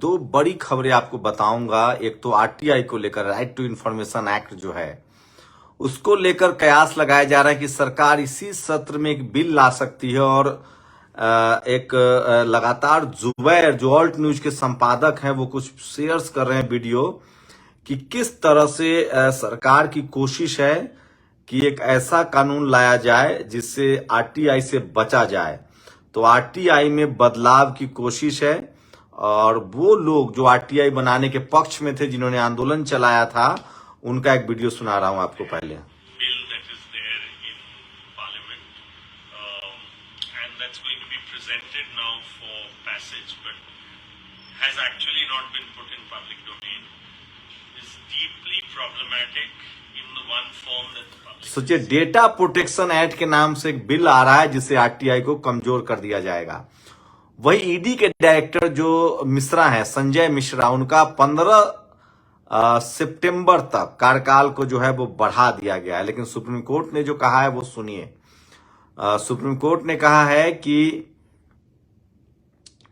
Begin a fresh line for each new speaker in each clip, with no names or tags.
दो बड़ी खबरें आपको बताऊंगा। एक तो आरटीआई को लेकर, राइट टू इंफॉर्मेशन एक्ट जो है उसको लेकर कयास लगाया जा रहा है कि सरकार इसी सत्र में एक बिल ला सकती है। और एक लगातार जुबैर जो ऑल्ट न्यूज के संपादक हैं वो कुछ शेयर्स कर रहे हैं वीडियो कि किस तरह से सरकार की कोशिश है कि एक ऐसा कानून लाया जाए जिससे आरटीआई से बचा जाए। तो आरटीआई में बदलाव की कोशिश है और वो लोग जो आरटीआई बनाने के पक्ष में थे, जिन्होंने आंदोलन चलाया था, उनका एक वीडियो सुना रहा हूं आपको पहले।
bill that is there in Parliament, and that's going to be presented now for passage, but has actually not been put in public domain, is deeply problematic in the one form that the public.
सोचिए, data protection act के नाम से एक bill आ रहा है जिससे RTI को कमजोर कर दिया जाएगा। वही ईडी के डायरेक्टर जो मिश्रा हैं, संजय मिश्रा, उनका 15 सितंबर तक कार्यकाल को जो है वो बढ़ा दिया गया है। लेकिन सुप्रीम कोर्ट ने जो कहा है वो सुनिए। सुप्रीम कोर्ट ने कहा है कि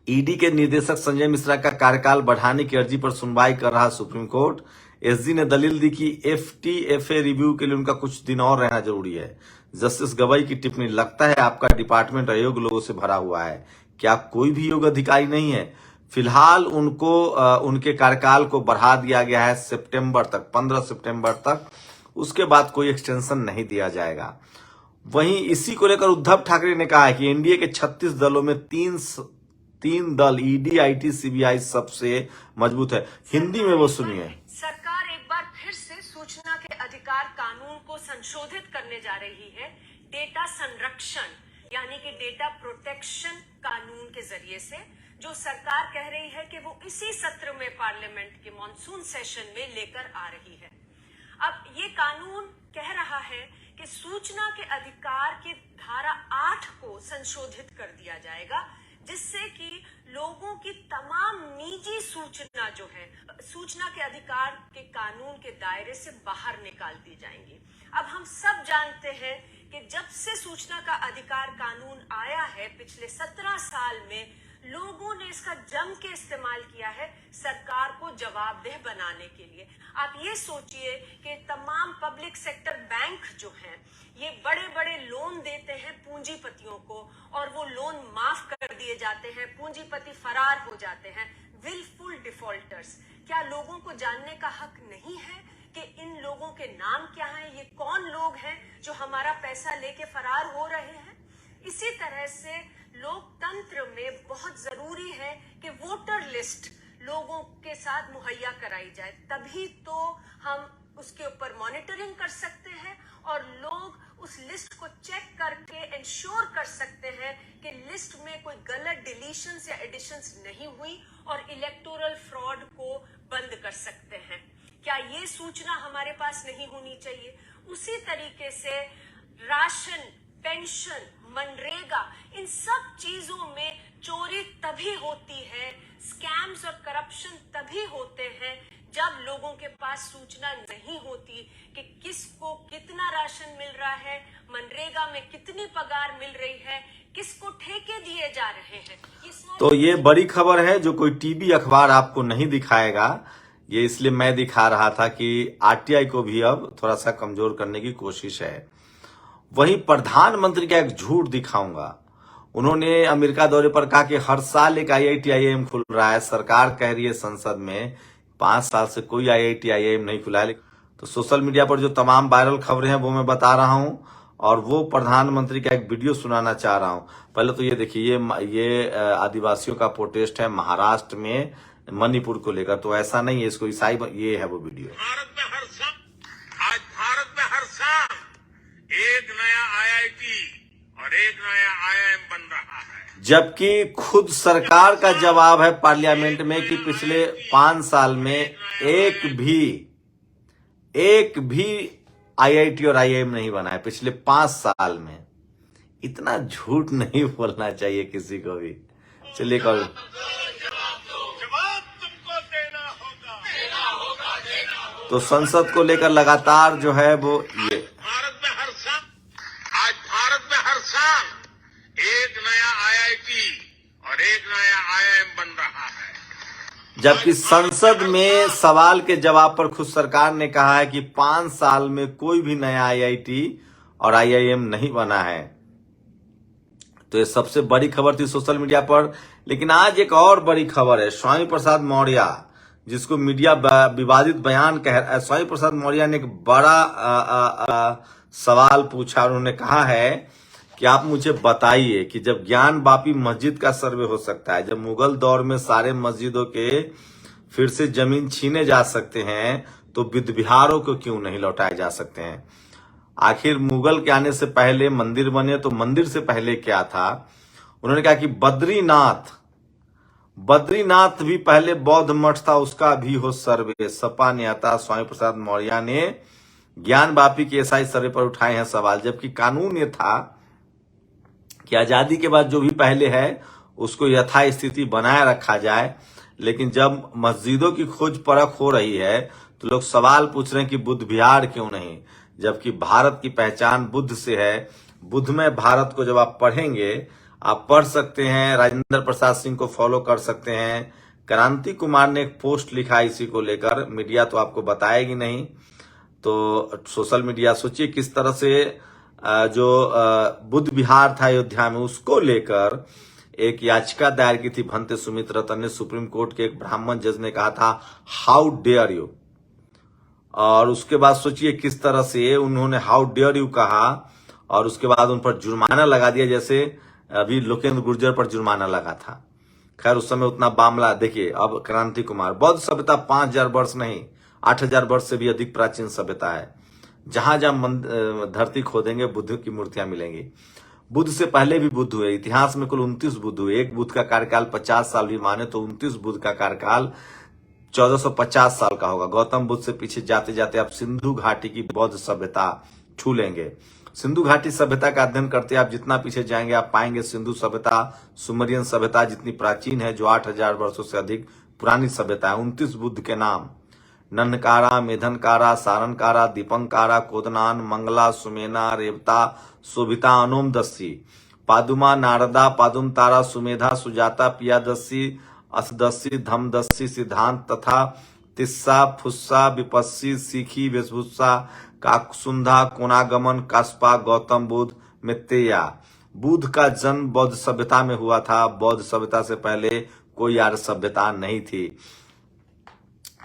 ईडी के निदेशक संजय मिश्रा का कार्यकाल बढ़ाने की अर्जी पर सुनवाई कर रहा सुप्रीम कोर्ट। एसजी ने दलील दी कि एफटीएफए रिव्यू के लिए उनका कुछ दिन और रहना जरूरी है। जस्टिस गवई की टिप्पणी, लगता है आपका डिपार्टमेंट अयोग्य लोगों से भरा हुआ है। क्या कोई भी योग्य अधिकारी नहीं है? फिलहाल उनको उनके कार्यकाल को बढ़ा दिया गया है सितंबर तक, 15 सितंबर तक। उसके बाद कोई एक्सटेंशन नहीं दिया जाएगा। वहीं इसी को लेकर उद्धव ठाकरे ने कहा है कि एनडीए के 36 दलों में तीन दल ईडी, आईटी, सीबीआई सबसे मजबूत है। हिंदी में वो सुनिए।
सरकार एक बार फिर से सूचना के अधिकार कानून को संशोधित करने जा रही है। डेटा संरक्षण यानी कि डेटा प्रोटेक्शन कानून के जरिए से, जो सरकार कह रही है कि वो इसी सत्र में पार्लियामेंट के मॉनसून सेशन में लेकर आ रही है। अब ये कानून कह रहा है कि सूचना के अधिकार की धारा 8 को संशोधित कर दिया जाएगा, जिससे कि लोगों की तमाम निजी सूचना जो है सूचना के अधिकार के कानून के दायरे से बाहर निकाल दी जाएंगी। अब हम सब जानते हैं कि जब से सूचना का अधिकार कानून आया है, पिछले 17 साल में लोगों ने इसका जम के इस्तेमाल किया है सरकार को जवाबदेह बनाने के लिए। आप ये सोचिए कि तमाम पब्लिक सेक्टर बैंक जो हैं, ये बड़े बड़े लोन देते हैं पूंजीपतियों को और वो लोन माफ कर दिए जाते हैं, पूंजीपति फरार हो जाते हैं, विलफुल डिफॉल्टर्स। क्या लोगों को जानने का हक नहीं है कि इन लोगों के नाम क्या हैं, ये कौन लोग हैं जो हमारा पैसा लेके फरार हो रहे हैं? इसी तरह से लोकतंत्र में बहुत जरूरी है कि वोटर लिस्ट लोगों के साथ मुहैया कराई जाए, तभी तो हम उसके ऊपर मॉनिटरिंग कर सकते हैं और लोग उस लिस्ट को चेक करके इंश्योर कर सकते हैं कि लिस्ट में कोई गलत डिलीशंस या एडिशंस नहीं हुई और इलेक्टोरल फ्रॉड को बंद कर सकते हैं। क्या ये सूचना हमारे पास नहीं होनी चाहिए? उसी तरीके से राशन, पेंशन, मनरेगा, इन सब चीजों में चोरी तभी होती है, स्कैम्स और करप्शन तभी होते हैं जब लोगों के पास सूचना नहीं होती कि किसको कितना राशन मिल रहा है, मनरेगा में कितनी पगार मिल रही है, किसको ठेके दिए जा रहे हैं।
तो ये बड़ी खबर है जो कोई टीवी अखबार आपको नहीं दिखाएगा। ये इसलिए मैं दिखा रहा था कि आरटीआई को भी अब थोड़ा सा कमजोर करने की कोशिश है। वहीं प्रधानमंत्री का एक झूठ दिखाऊंगा। उन्होंने अमेरिका दौरे पर कहा कि हर साल एक आईआईटी, आईआईएम खुल रहा है। सरकार कह रही है संसद में 5 साल से कोई आईआईटी, आईआईएम नहीं खुला है। तो सोशल मीडिया पर जो तमाम वायरल खबरें हैं वो मैं बता रहा हूं और वो प्रधानमंत्री का एक वीडियो सुनाना चाह रहा हूं। पहले तो ये देखिए, ये आदिवासियों का प्रोटेस्ट है महाराष्ट्र में, मणिपुर को लेकर। तो ऐसा नहीं है, इसको ईसाई, ये है वो वीडियो।
भारत में हर साल एक नया आईआईटी और एक नया आईआईएम बन रहा है,
जबकि खुद सरकार का जवाब है पार्लियामेंट में कि पिछले 5 साल में एक भी आईआईटी और आईआईएम नहीं बना है, पिछले 5 साल में। इतना झूठ नहीं बोलना चाहिए किसी को भी। चलिए कल
जवाब तुमको देना होगा।
तो संसद को लेकर लगातार जो है वो ये
भारत में हर साल एक नया आईआईटी और एक नया आईआईएम बन रहा है।
जबकि संसद में सवाल के जवाब पर खुद सरकार ने कहा है कि 5 साल में कोई भी नया आईआईटी और आईआईएम नहीं बना है। तो ये सबसे बड़ी खबर थी सोशल मीडिया पर। लेकिन आज एक और बड़ी खबर है। स्वामी प्रसाद मौर्य, जिसको मीडिया विवादित बयान कह रहा है, स्वामी प्रसाद मौर्य ने एक बड़ा सवाल पूछा। उन्होंने कहा है कि आप मुझे बताइए कि जब ज्ञान वापी मस्जिद का सर्वे हो सकता है, जब मुगल दौर में सारे मस्जिदों के फिर से जमीन छीने जा सकते हैं, तो बुद्ध विहारों को क्यों नहीं लौटाए जा सकते हैं? आखिर मुगल के आने से पहले मंदिर बने, तो मंदिर से पहले क्या था? उन्होंने कहा कि बद्रीनाथ भी पहले बौद्ध मठ था, उसका भी हो सर्वे। सपा नेता स्वामी प्रसाद मौर्य ने ज्ञान वापी के एसआई सर्वे पर उठाए हैं सवाल। जबकि कानून ये था कि आजादी के बाद जो भी पहले है उसको यथास्थिति बनाए रखा जाए। लेकिन जब मस्जिदों की खोज परख हो रही है तो लोग सवाल पूछ रहे हैं कि बुद्ध विहार क्यों नहीं, जबकि भारत की पहचान बुद्ध से है। बुद्धमय भारत को जब आप पढ़ेंगे, आप पढ़ सकते हैं, राजेंद्र प्रसाद सिंह को फॉलो कर सकते हैं। क्रांति कुमार ने एक पोस्ट लिखा इसी को लेकर, मीडिया तो आपको बताएगी नहीं, तो सोशल मीडिया सोचिए किस तरह से जो बुद्ध विहार था अयोध्या में, उसको लेकर एक याचिका दायर की थी भंते सुमित रतन ने। सुप्रीम कोर्ट के एक ब्राह्मण जज ने कहा था हाउ डेयर यू, और उसके बाद सोचिए किस तरह से उन्होंने हाउ डेयर यू कहा और उसके बाद उन पर जुर्माना लगा दिया, जैसे अभी लोकेंद्र गुर्जर पर जुर्माना लगा था। खैर उस समय उतना मामला देखिए। अब क्रांति कुमार, बौद्ध सभ्यता 5000 वर्ष नहीं 8000 वर्ष से भी अधिक प्राचीन सभ्यता है। जहां जहां धरती खोदेंगे बुद्ध की मूर्तियां मिलेंगी। बुद्ध से पहले भी बुद्ध हुए। इतिहास में कुल 29 बुद्ध हुए। एक बुद्ध का कार्यकाल 50 साल भी माने तो 29 बुद्ध का कार्यकाल 1450 साल का होगा। गौतम बुद्ध से पीछे जाते जाते आप सिंधु घाटी की बौद्ध सभ्यता छू लेंगे। सिंधु घाटी सभ्यता का अध्ययन करते आप जितना पीछे जाएंगे आप पाएंगे सिंधु सभ्यता, सुमेरियन सभ्यता जितनी प्राचीन है, जो 8000 वर्षों से अधिक पुरानी सभ्यता है। 29 बुद्ध के नाम: नन्हकारा, मेधनकारा, सारनकारा, दीपंकारा, कोदनान, मंगला, सुमेना, रेवता, शोभिता, अनोमदस्सी, पादुमा, नारदा, पादुमतारा, सुमेधा, सुजाता, पियादस्सी, असदस्सी, धमदस्सी, सिद्धांत तथा तिस्सा, फुस्सा, विपस्सी, सीखी, वेशभूषा, काकसुंधा, कोनागमन, कास्पा, गौतम बुद्ध, मित्तेया। बुद्ध का जन्म बौद्ध सभ्यता में हुआ था। बौद्ध सभ्यता से पहले कोई आर्य सभ्यता नहीं थी।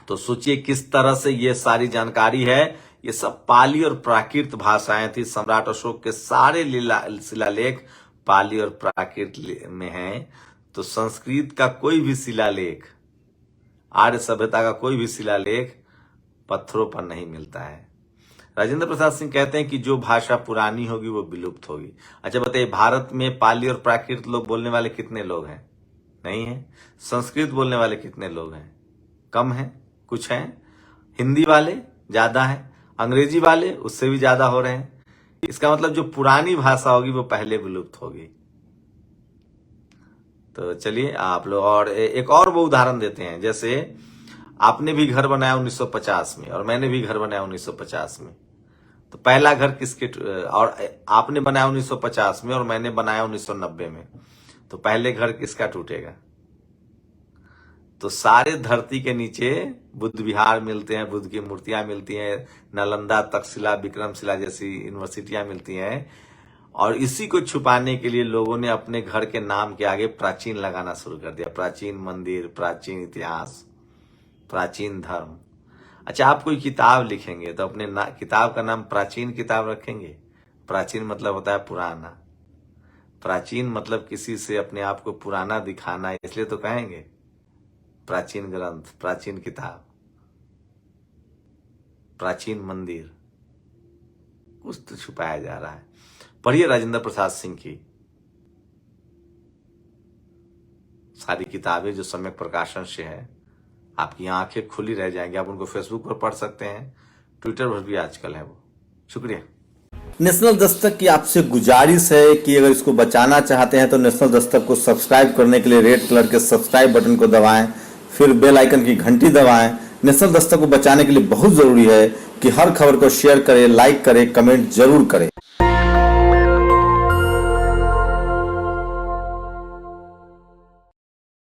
तो सोचिए किस तरह से ये सारी जानकारी है। ये सब पाली और प्राकृत भाषाएं थी। सम्राट अशोक के सारे शिलालेख पाली और प्राकृत में हैं। तो संस्कृत का कोई भी शिलालेख, आर्य सभ्यता का कोई भी शिलालेख पत्थरों पर नहीं मिलता है। राजेंद्र प्रसाद सिंह कहते हैं कि जो भाषा पुरानी होगी वो विलुप्त होगी। अच्छा बताइए, भारत में पाली और प्राकृत लोग बोलने वाले कितने लोग हैं? नहीं है। संस्कृत बोलने वाले कितने लोग हैं? कम है, कुछ हैं। हिंदी वाले ज्यादा हैं, अंग्रेजी वाले उससे भी ज्यादा हो रहे हैं। इसका मतलब जो पुरानी भाषा होगी वो पहले विलुप्त होगी। तो चलिए आप लोग और एक और वो उदाहरण देते हैं। जैसे आपने भी घर बनाया 1950 में और मैंने भी घर बनाया 1950 में, तो पहला घर किसके, और आपने बनाया 1950 में और मैंने बनाया 1990 में, तो पहले घर किसका टूटेगा? तो सारे धरती के नीचे बुद्ध विहार मिलते हैं, बुद्ध की मूर्तियां मिलती हैं, नालंदा, तक्षशिला, विक्रमशिला जैसी यूनिवर्सिटियां मिलती हैं। और इसी को छुपाने के लिए लोगों ने अपने घर के नाम के आगे प्राचीन लगाना शुरू कर दिया। प्राचीन मंदिर, प्राचीन इतिहास, प्राचीन धर्म। अच्छा, आप कोई किताब लिखेंगे तो अपने किताब का नाम प्राचीन किताब रखेंगे? प्राचीन मतलब होता है पुराना। प्राचीन मतलब किसी से अपने आप को पुराना दिखाना, इसलिए तो कहेंगे प्राचीन ग्रंथ, प्राचीन किताब, प्राचीन मंदिर। कुछ तो छुपाया जा रहा है। पढ़िए राजेंद्र प्रसाद सिंह की सारी किताबें जो सम्यक प्रकाशन से है, आपकी आंखें खुली रह जाएंगी। आप उनको फेसबुक पर पढ़ सकते हैं, ट्विटर पर भी आजकल है वो। शुक्रिया।
नेशनल दस्तक की आपसे गुजारिश है कि अगर इसको बचाना चाहते हैं तो नेशनल दस्तक को सब्सक्राइब करने के लिए रेड कलर के सब्सक्राइब बटन को दबाएं, फिर बेल आइकन की घंटी दबाएं। नेशनल दस्तक को बचाने के लिए बहुत जरूरी है कि हर खबर को शेयर करें, लाइक करें, कमेंट जरूर करें।